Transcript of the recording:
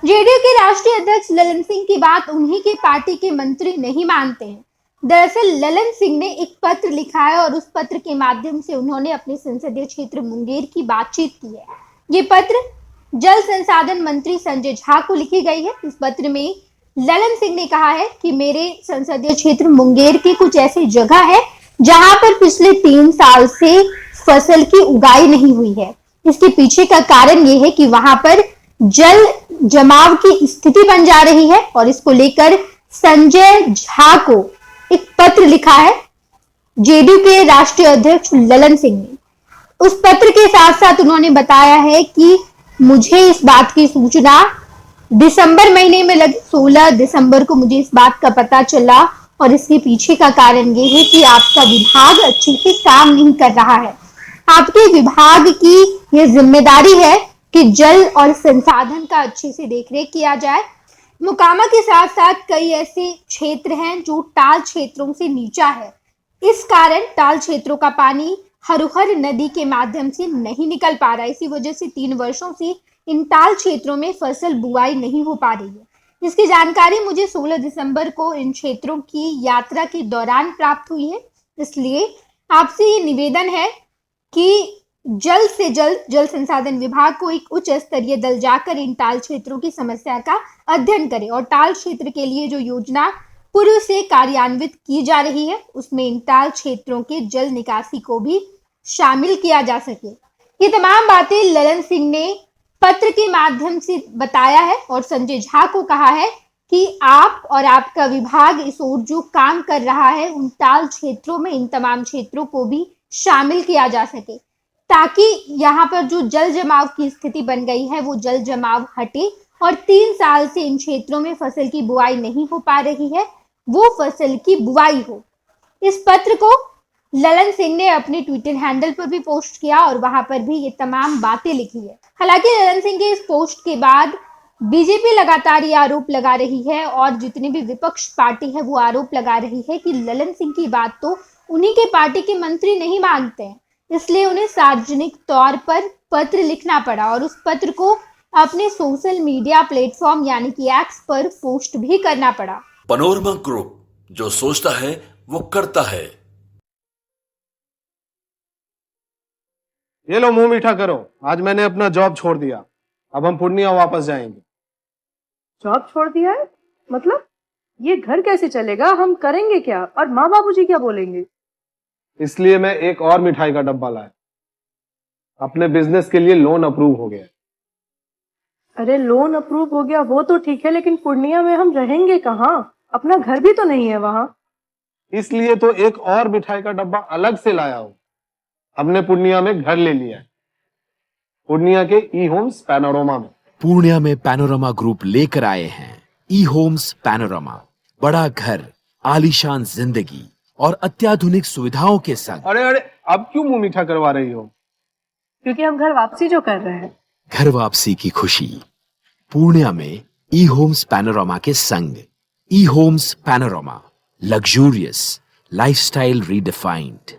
JDU के राष्ट्रीय अध्यक्ष ललन सिंह की बात उन्हीं की पार्टी के मंत्री नहीं मानते हैं। दरअसल ललन सिंह ने एक पत्र लिखा है और उस पत्र के माध्यम से उन्होंने अपने संसदीय क्षेत्र मुंगेर की बातचीत की है। ये पत्र जल संसाधन मंत्री संजय झा को लिखी गई है। इस पत्र में ललन सिंह ने कहा है कि मेरे संसदीय क्षेत्र मुंगेर की कुछ ऐसी जगह है जहां पर पिछले 3 साल से फसल की उगाई नहीं हुई है। इसके पीछे का कारण ये है कि वहां पर जल जमाव की स्थिति बन जा रही है और इसको लेकर संजय झा को एक पत्र लिखा है जेडीयू के राष्ट्रीय अध्यक्ष ललन सिंह ने। उस पत्र के साथ साथ उन्होंने बताया है कि मुझे इस बात की सूचना दिसंबर महीने में लगी। 16 दिसंबर को मुझे इस बात का पता चला और इसके पीछे का कारण ये है कि आपका विभाग अच्छे से काम नहीं कर रहा है। आपके विभाग की ये जिम्मेदारी है कि जल और संसाधन का अच्छे से देखरेख किया जाए। मोकामा के साथ साथ कई ऐसे क्षेत्र हैं जो टाल क्षेत्रों से नीचा है। इस कारण टाल क्षेत्रों का पानी हरुहर नदी के माध्यम से नहीं निकल पा रहा है। इसी वजह से 3 वर्षों से इन टाल क्षेत्रों में फसल बुआई नहीं हो पा रही है। इसकी जानकारी मुझे 16 दिसंबर को इन क्षेत्रों की यात्रा के दौरान प्राप्त हुई है। इसलिए आपसे ये निवेदन है कि जल्द से जल्द जल संसाधन विभाग को एक उच्च स्तरीय दल जाकर इन टाल क्षेत्रों की समस्या का अध्ययन करे और टाल क्षेत्र के लिए जो योजना पूर्व से कार्यान्वित की जा रही है उसमें इन टाल क्षेत्रों के जल निकासी को भी शामिल किया जा सके। ये तमाम बातें ललन सिंह ने पत्र के माध्यम से बताया है और संजय झा को कहा है कि आप और आपका विभाग इस ओर जो काम कर रहा है उन टाल क्षेत्रों में इन तमाम क्षेत्रों को भी शामिल किया जा सके ताकि यहाँ पर जो जल जमाव की स्थिति बन गई है वो जल जमाव हटे और 3 साल से इन क्षेत्रों में फसल की बुआई नहीं हो पा रही है वो फसल की बुआई हो। इस पत्र को ललन सिंह ने अपने ट्विटर हैंडल पर भी पोस्ट किया और वहां पर भी ये तमाम बातें लिखी है। हालांकि ललन सिंह के इस पोस्ट के बाद बीजेपी लगातार ये आरोप लगा रही है और जितनी भी विपक्ष पार्टी है वो आरोप लगा रही है कि ललन सिंह की बात तो उन्हीं के पार्टी के मंत्री नहीं मानते हैं, इसलिए उन्हें सार्वजनिक तौर पर पत्र लिखना पड़ा और उस पत्र को अपने सोशल मीडिया प्लेटफॉर्म यानी कि एक्स पर पोस्ट भी करना पड़ा। पैनोरमा ग्रुप, जो सोचता है वो करता है। ये लो मुंह मीठा करो, आज मैंने अपना जॉब छोड़ दिया। अब हम पूर्णिया वापस जाएंगे। जॉब छोड़ दिया है? मतलब ये घर कैसे चलेगा? हम करेंगे क्या और माँ बाबूजी क्या बोलेंगे? इसलिए मैं एक और मिठाई का डब्बा लाया। अपने बिजनेस के लिए लोन अप्रूव हो गया। अरे लोन अप्रूव हो गया वो तो ठीक है, लेकिन पूर्णिया में हम रहेंगे कहाँ? अपना घर भी तो नहीं है वहां। इसलिए तो एक और मिठाई का डब्बा अलग से लाया हूं। हमने पूर्णिया में घर ले लिया है, पूर्णिया के ई होम्स पैनोरमा में। पूर्णिया में पैनोरमा ग्रुप लेकर आए हैं ई होम्स पैनोरमा। बड़ा घर, आलीशान जिंदगी और अत्याधुनिक सुविधाओं के संग। अरे अब क्यों मुंह मीठा करवा रही हो? क्योंकि हम घर वापसी जो कर रहे हैं। घर वापसी की खुशी पूर्णिया में ई होम्स पैनोरमा के संग। ई Homes Panorama, luxurious lifestyle redefined.